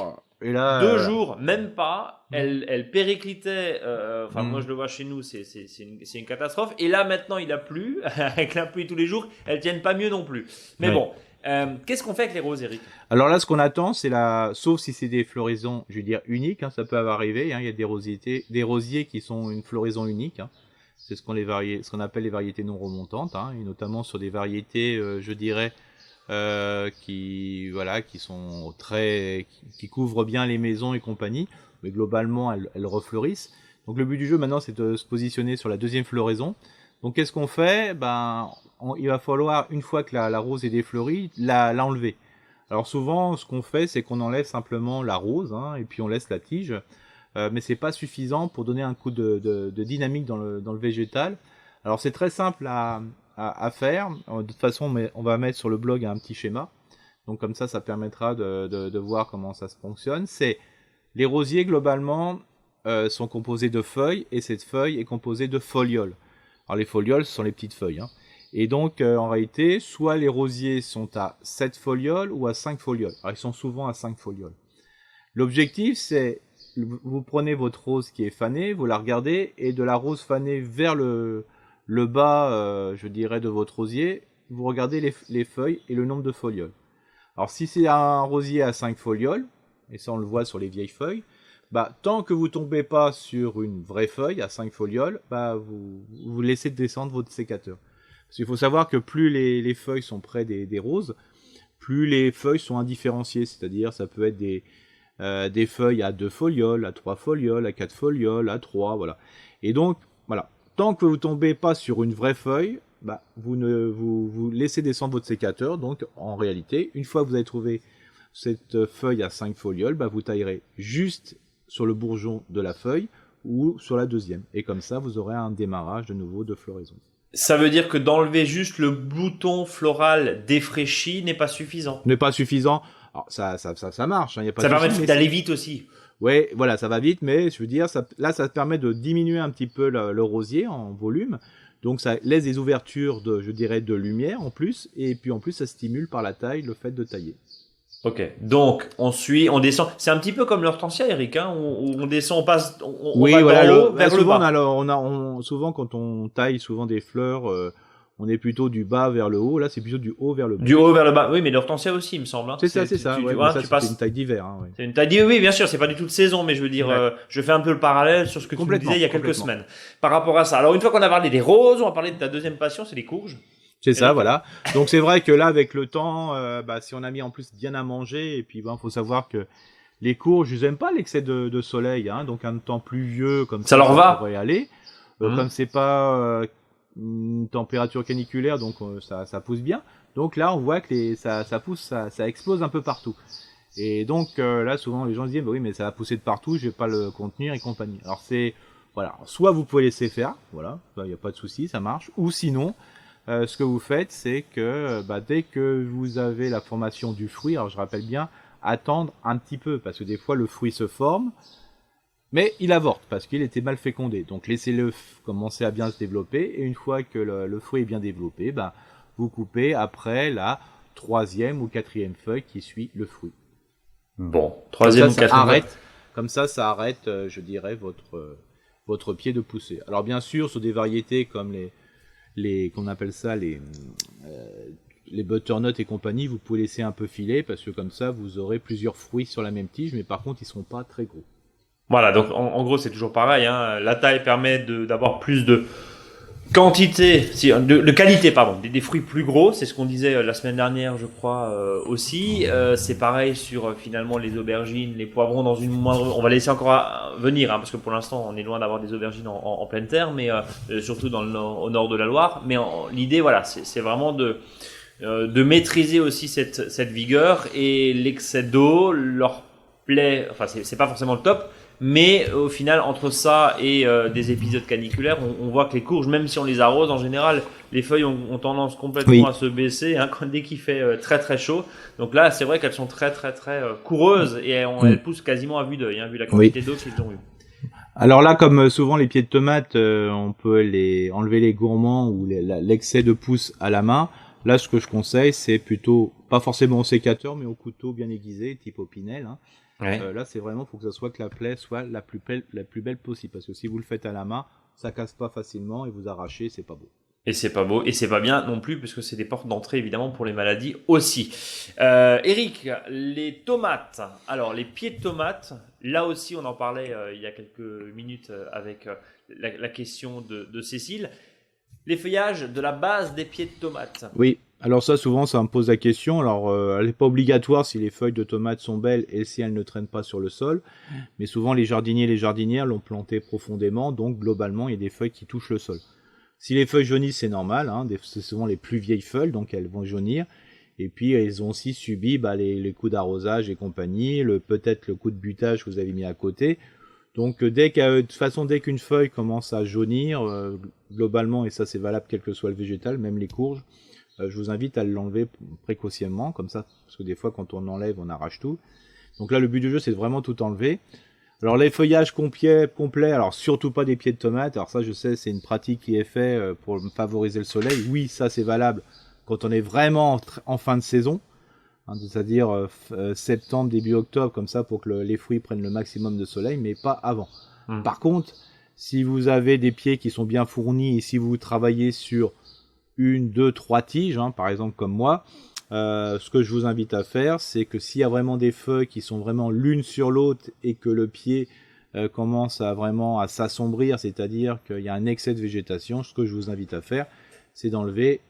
Et là, 2 jours, même pas. Elles périclitaient. Moi je le vois chez nous, c'est une catastrophe. Et là maintenant il a plu avec la pluie tous les jours. Elles tiennent pas mieux non plus. Mais bon. Qu'est-ce qu'on fait avec les roses, Eric? Alors là, ce qu'on attend, c'est sauf si c'est des floraisons, je veux dire, uniques, hein, ça peut arriver, hein, il y a des rosiers qui sont une floraison unique, hein. C'est ce qu'on appelle les variétés non remontantes, hein, et notamment sur des variétés, je dirais, qui sont qui couvrent bien les maisons et compagnie, mais globalement, elles refleurissent. Donc le but du jeu maintenant, c'est de se positionner sur la deuxième floraison. Donc qu'est-ce qu'on fait? Il va falloir, une fois que la rose est défleurie, l'enlever. Alors souvent, ce qu'on fait, c'est qu'on enlève simplement la rose, hein, et puis on laisse la tige. Mais c'est pas suffisant pour donner un coup de dynamique dans le végétal. Alors c'est très simple à faire. De toute façon, on va mettre sur le blog un petit schéma. Donc comme ça permettra de voir comment ça se fonctionne. Les rosiers, globalement, sont composés de feuilles, et cette feuille est composée de folioles. Alors les folioles, ce sont les petites feuilles, hein. Et donc, en réalité, soit les rosiers sont à 7 folioles ou à 5 folioles. Alors, ils sont souvent à 5 folioles. L'objectif, c'est, vous prenez votre rose qui est fanée, vous la regardez, et de la rose fanée vers le bas, je dirais, de votre rosier, vous regardez les feuilles et le nombre de folioles. Alors, si c'est un rosier à 5 folioles, et ça on le voit sur les vieilles feuilles, tant que vous tombez pas sur une vraie feuille à 5 folioles, vous laissez descendre votre sécateur. Parce qu'il faut savoir que plus les feuilles sont près des roses, plus les feuilles sont indifférenciées. C'est-à-dire, ça peut être des feuilles à 2 folioles, à 3 folioles, à 4 folioles, à 3, voilà. Et donc, voilà. Tant que vous tombez pas sur une vraie feuille, vous laissez descendre votre sécateur. Donc, en réalité, une fois que vous avez trouvé cette feuille à 5 folioles, vous taillerez juste sur le bourgeon de la feuille ou sur la deuxième. Et comme ça, vous aurez un démarrage de nouveau de floraison. Ça veut dire que d'enlever juste le bouton floral défraîchi n'est pas suffisant. N'est pas suffisant. Alors, ça marche. Y a pas ça de permet souci, d'aller vite aussi. Ouais, voilà, ça va vite, mais je veux dire, ça permet de diminuer un petit peu le rosier en volume. Donc, ça laisse des ouvertures de lumière en plus. Et puis, en plus, ça stimule par la taille le fait de tailler. Ok, donc on descend. C'est un petit peu comme l'hortensia, Eric, hein, où on descend, on passe, on oui, va voilà, d'en haut vers le souvent, bas. Souvent, quand on taille souvent des fleurs, on est plutôt du bas vers le haut. Là, c'est plutôt du haut vers le bas. Du haut vers le bas. Oui, mais l'hortensia aussi, il me semble. Hein. C'est ça. C'est une taille d'hiver. Hein, ouais. C'est une taille d'hiver. Oui, bien sûr, c'est pas du tout de saison, mais je veux dire, je fais un peu le parallèle sur ce que tu me disais il y a quelques semaines par rapport à ça. Alors, une fois qu'on a parlé des roses, on va parler de ta deuxième passion, c'est les courges. C'est ça, voilà. Donc c'est vrai que là, avec le temps, si on a mis en plus bien à manger, et puis faut savoir que les courges, ils aiment pas l'excès de soleil, hein. Donc un temps pluvieux comme ça leur va. pourrait aller. Comme c'est pas une température caniculaire, donc ça pousse bien. Donc là, on voit que ça pousse, ça explose un peu partout. Et donc là, souvent les gens se disent, oui, mais ça va pousser de partout, je vais pas le contenir et compagnie. Alors voilà, soit vous pouvez laisser faire, voilà, il n'y a pas de souci, ça marche, ou sinon. Ce que vous faites, c'est que dès que vous avez la formation du fruit, alors je rappelle bien, attendre un petit peu, parce que des fois le fruit se forme, mais il avorte, parce qu'il était mal fécondé. Donc laissez-le commencer à bien se développer, et une fois que le fruit est bien développé, vous coupez après la 3e ou 4e feuille qui suit le fruit. Bon, 3e ou 4e feuille. Comme ça arrête, je dirais, votre pied de poussée. Alors bien sûr, sur des variétés comme qu'on appelle ça les butternuts et compagnie, vous pouvez laisser un peu filer parce que comme ça vous aurez plusieurs fruits sur la même tige, mais par contre ils seront pas très gros. Voilà, donc en gros c'est toujours pareil, hein. La taille permet d'avoir plus de quantité, de qualité, pardon, des fruits plus gros, c'est ce qu'on disait la semaine dernière, je crois, aussi. C'est pareil sur finalement les aubergines, les poivrons dans une moindre. On va laisser encore venir, hein, parce que pour l'instant on est loin d'avoir des aubergines en pleine terre, mais surtout au nord de la Loire. Mais l'idée, voilà, c'est vraiment de maîtriser aussi cette vigueur, et l'excès d'eau leur plaît. Enfin, c'est pas forcément le top. Mais au final, entre ça et des épisodes caniculaires, on voit que les courges, même si on les arrose, en général, les feuilles ont tendance complètement à se baisser dès qu'il fait très très chaud. Donc là, c'est vrai qu'elles sont très très très coureuses, et elles poussent quasiment à vue d'œil, vu la quantité d'eau qu'ils ont eu. Alors là, comme souvent les pieds de tomates, on peut enlever les gourmands ou l'excès de pousse à la main. Là, ce que je conseille, c'est plutôt, pas forcément au sécateur, mais au couteau bien aiguisé, type Opinel, hein. Ouais. Là, c'est vraiment, faut que ça soit que la plaie soit la plus belle possible, parce que si vous le faites à la main, ça casse pas facilement et vous arrachez, c'est pas beau. Et c'est pas beau, et c'est pas bien non plus, puisque c'est des portes d'entrée évidemment pour les maladies aussi. Eric, les tomates. Alors les pieds de tomates, là aussi on en parlait il y a quelques minutes avec la question de Cécile. Les feuillages de la base des pieds de tomates. Oui. Alors ça, souvent, ça me pose la question. Alors, elle n'est pas obligatoire si les feuilles de tomates sont belles et si elles ne traînent pas sur le sol. Mais souvent, les jardiniers et les jardinières l'ont planté profondément. Donc, globalement, il y a des feuilles qui touchent le sol. Si les feuilles jaunissent, c'est normal. C'est souvent les plus vieilles feuilles, donc elles vont jaunir. Et puis, elles ont aussi subi les coups d'arrosage et compagnie, peut-être le coup de butage que vous avez mis à côté. Donc, dès qu'une feuille commence à jaunir, globalement, et ça c'est valable quel que soit le végétal, même les courges, je vous invite à l'enlever précocement, comme ça, parce que des fois, quand on enlève, on arrache tout. Donc là, le but du jeu, c'est de vraiment tout enlever. Alors, les feuillages complets, alors surtout pas des pieds de tomates. Alors ça, je sais, c'est une pratique qui est faite pour favoriser le soleil. Oui, ça, c'est valable quand on est vraiment en fin de saison, c'est-à-dire septembre, début octobre, comme ça, pour que les fruits prennent le maximum de soleil, mais pas avant. Par contre, si vous avez des pieds qui sont bien fournis et si vous travaillez sur 1, 2, 3 tiges, par exemple comme moi, Ce que je vous invite à faire, c'est que s'il y a vraiment des feuilles qui sont vraiment l'une sur l'autre et que le pied commence à vraiment à s'assombrir, c'est-à-dire qu'il y a un excès de végétation, ce que je vous invite à faire, c'est d'enlever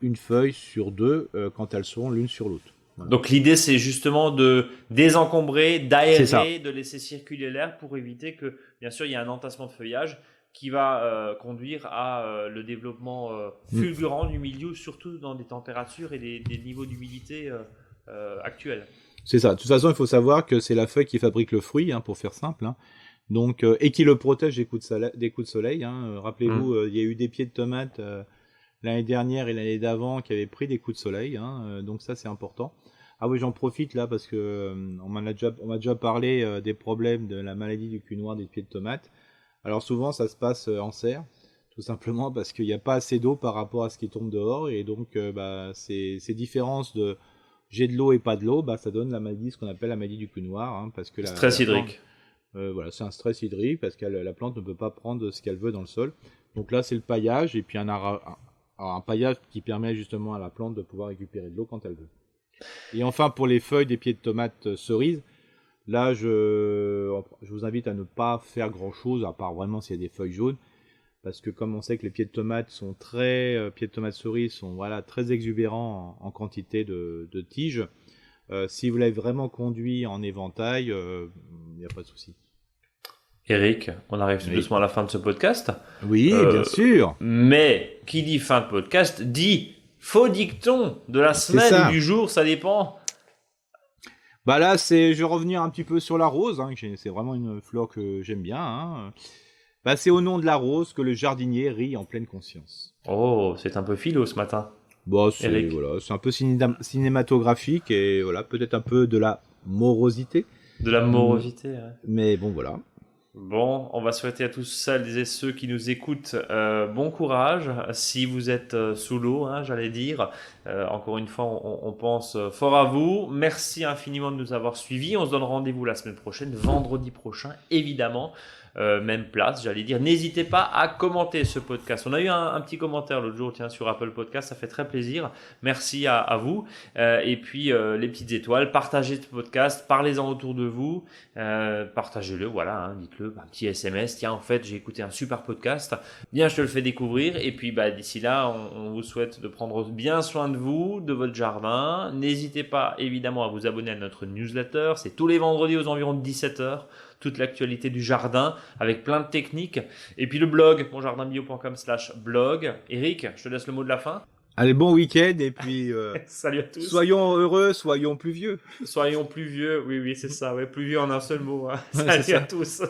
une feuille sur deux quand elles seront l'une sur l'autre. Voilà. Donc l'idée c'est justement de désencombrer, d'aérer, de laisser circuler l'air pour éviter que, bien sûr, il y a un entassement de feuillage qui va conduire à le développement fulgurant du milieu, surtout dans des températures et des niveaux d'humidité actuels. C'est ça. De toute façon, il faut savoir que c'est la feuille qui fabrique le fruit, hein, pour faire simple. Hein. Donc, et qui le protège des coups de soleil. Hein. Rappelez-vous, il y a eu des pieds de tomates l'année dernière et l'année d'avant qui avaient pris des coups de soleil. Hein. Donc ça, c'est important. Ah oui, j'en profite là parce que on m'a déjà parlé des problèmes de la maladie du cul noir des pieds de tomates. Alors souvent, ça se passe en serre, tout simplement parce qu'il n'y a pas assez d'eau par rapport à ce qui tombe dehors. Et donc, ces différences de j'ai de l'eau et pas de l'eau, ça donne la maladie, ce qu'on appelle la maladie du cul noir. Hein, parce que stress hydrique. Voilà, c'est un stress hydrique parce que la plante ne peut pas prendre ce qu'elle veut dans le sol. Donc là, c'est le paillage et puis un paillage qui permet justement à la plante de pouvoir récupérer de l'eau quand elle veut. Et enfin, pour les feuilles des pieds de tomates cerises, là, je vous invite à ne pas faire grand-chose, à part vraiment s'il y a des feuilles jaunes, parce que comme on sait que les pieds de tomates sont pieds de tomates cerises sont très exubérants en quantité de tiges. Si vous l'avez vraiment conduit en éventail, il n'y a pas de souci. Eric, on arrive tout doucement à la fin de ce podcast. Oui, bien sûr. Mais qui dit fin de podcast dit faux dicton de la semaine ou du jour, ça dépend. Là, je vais revenir un petit peu sur la rose. Hein, c'est vraiment une fleur que j'aime bien. Hein. C'est au nom de la rose que le jardinier rit en pleine conscience. Oh, c'est un peu philo ce matin. C'est un peu cinématographique et voilà, peut-être un peu de la morosité. De la morosité, ouais. Mais bon, voilà. Bon, on va souhaiter à tous celles et ceux qui nous écoutent bon courage. Si vous êtes sous l'eau, hein, j'allais dire. Encore une fois, on pense fort à vous. Merci infiniment de nous avoir suivis. On se donne rendez-vous la semaine prochaine, vendredi prochain, évidemment. Même place, j'allais dire. N'hésitez pas à commenter ce podcast. On a eu un petit commentaire l'autre jour, sur Apple Podcast, ça fait très plaisir. Merci à vous. Et puis les petites étoiles, partagez ce podcast, parlez-en autour de vous, partagez-le, voilà, hein, dites-le, un petit SMS. Tiens, en fait, j'ai écouté un super podcast. Bien, je te le fais découvrir. Et puis, d'ici là, on vous souhaite de prendre bien soin de vous, de votre jardin. N'hésitez pas, évidemment, à vous abonner à notre newsletter. C'est tous les vendredis aux environs de 17h. Toute l'actualité du jardin avec plein de techniques. Et puis le blog, monjardinbio.com/blog. Eric, je te laisse le mot de la fin. Allez, bon week-end et puis salut à tous. Soyons heureux, soyons pluvieux. Soyons pluvieux, oui, c'est ça, ouais, pluvieux en un seul mot. Hein. Salut à tous.